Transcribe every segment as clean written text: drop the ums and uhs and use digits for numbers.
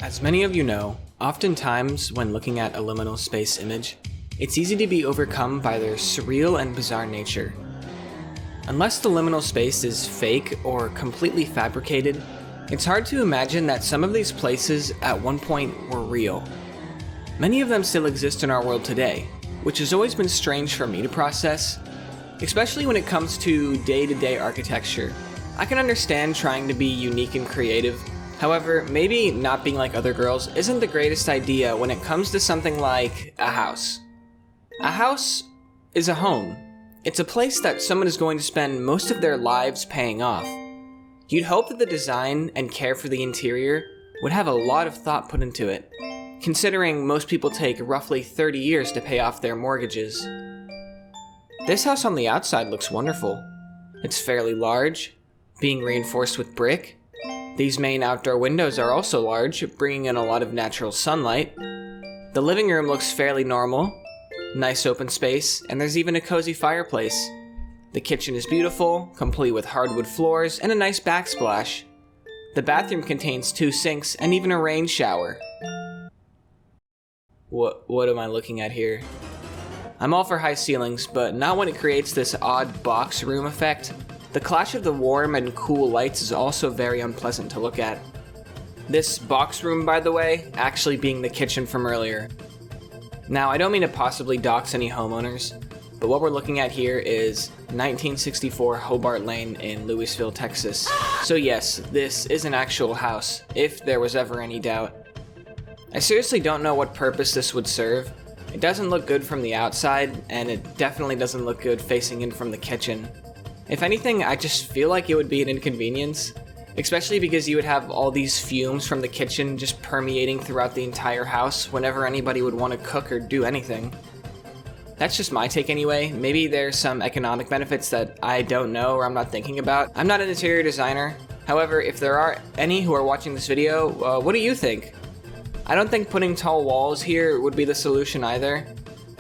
As many of you know, oftentimes when looking at a liminal space image, it's easy to be overcome by their surreal and bizarre nature. Unless the liminal space is fake or completely fabricated, it's hard to imagine that some of these places at one point were real. Many of them still exist in our world today, which has always been strange for me to process, especially when it comes to day-to-day architecture. I can understand trying to be unique and creative. However, maybe not being like other girls isn't the greatest idea when it comes to something like a house. A house is a home. It's a place that someone is going to spend most of their lives paying off. You'd hope that the design and care for the interior would have a lot of thought put into it, considering most people take roughly 30 years to pay off their mortgages. This house on the outside looks wonderful. It's fairly large, being reinforced with brick. These main outdoor windows are also large, bringing in a lot of natural sunlight. The living room looks fairly normal, nice open space, and there's even a cozy fireplace. The kitchen is beautiful, complete with hardwood floors and a nice backsplash. The bathroom contains 2 sinks and even a rain shower. What am I looking at here? I'm all for high ceilings, but not when it creates this odd box room effect. The clash of the warm and cool lights is also very unpleasant to look at. This box room, by the way, actually being the kitchen from earlier. Now, I don't mean to possibly dox any homeowners, but what we're looking at here is 1964 Hobart Lane in Louisville, Texas. So yes, this is an actual house, if there was ever any doubt. I seriously don't know what purpose this would serve. It doesn't look good from the outside, and it definitely doesn't look good facing in from the kitchen. If anything, I just feel like it would be an inconvenience, especially because you would have all these fumes from the kitchen just permeating throughout the entire house whenever anybody would want to cook or do anything. That's just my take anyway. Maybe there's some economic benefits that I don't know or I'm not thinking about. I'm not an interior designer. However, if there are any who are watching this video, what do you think? I don't think putting tall walls here would be the solution either.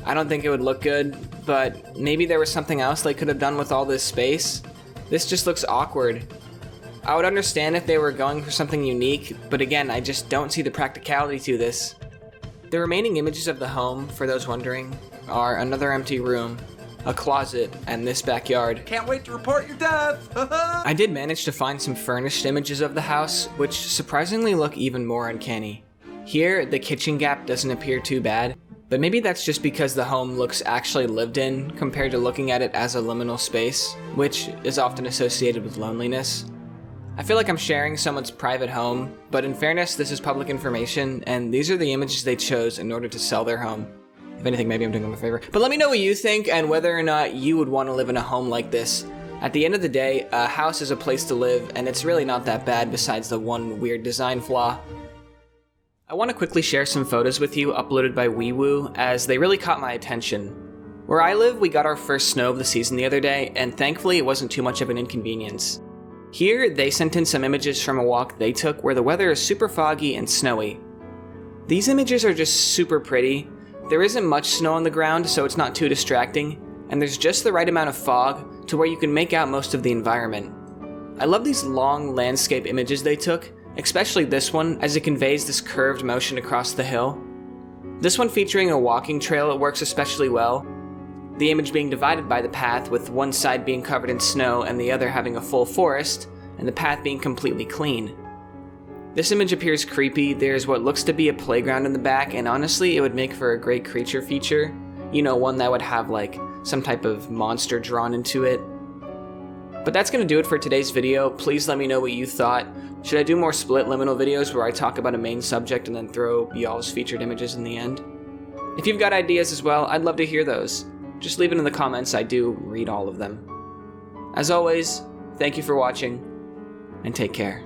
I don't think it would look good, but maybe there was something else they could have done with all this space. This just looks awkward. I would understand if they were going for something unique, but again, I just don't see the practicality to this. The remaining images of the home, for those wondering, are another empty room, a closet, and this backyard. Can't wait to report your death! I did manage to find some furnished images of the house, which surprisingly look even more uncanny. Here, the kitchen gap doesn't appear too bad, but maybe that's just because the home looks actually lived in compared to looking at it as a liminal space, which is often associated with loneliness. I feel like I'm sharing someone's private home, but in fairness, this is public information, and these are the images they chose in order to sell their home. If anything, maybe I'm doing them a favor. But let me know what you think and whether or not you would want to live in a home like this. At the end of the day, a house is a place to live, and it's really not that bad besides the one weird design flaw. I want to quickly share some photos with you uploaded by WeeWoo, as they really caught my attention. Where I live, we got our first snow of the season the other day, and thankfully it wasn't too much of an inconvenience. Here, they sent in some images from a walk they took where the weather is super foggy and snowy. These images are just super pretty. There isn't much snow on the ground, so it's not too distracting, and there's just the right amount of fog to where you can make out most of the environment. I love these long landscape images they took, especially this one, as it conveys this curved motion across the hill. This one featuring a walking trail, it works especially well. The image being divided by the path, with one side being covered in snow and the other having a full forest, and the path being completely clean. This image appears creepy. There's what looks to be a playground in the back, and honestly, it would make for a great creature feature. You know, one that would have like some type of monster drawn into it. But that's going to do it for today's video. Please let me know what you thought. Should I do more split liminal videos where I talk about a main subject and then throw y'all's featured images in the end? If you've got ideas as well, I'd love to hear those. Just leave it in the comments, I do read all of them. As always, thank you for watching, and take care.